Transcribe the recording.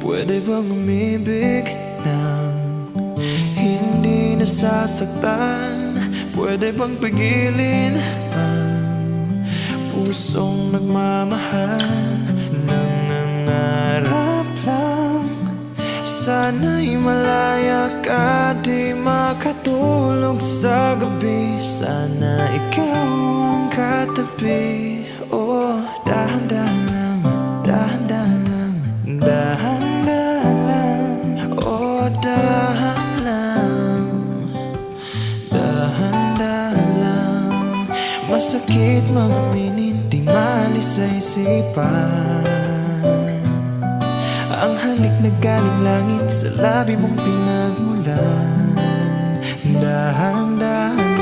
Pwede bang umibig ng hindi nasasaktan? Pwede bang pigilin ang pusong nagmamahal? Nangangarap lang, sana'y malaya ka, di makatulog sa gabi. Sana ikaw ang katabi. Oh, dahan-dahan lang, dahan-dahan lang, dahan-dahan lang. Oh, dahan lang, dahan-dahan lang. Masakit mga aminin, di malis sa isipan ang halik na galing langit sa labi mong pinagmulan. Dahan-dahan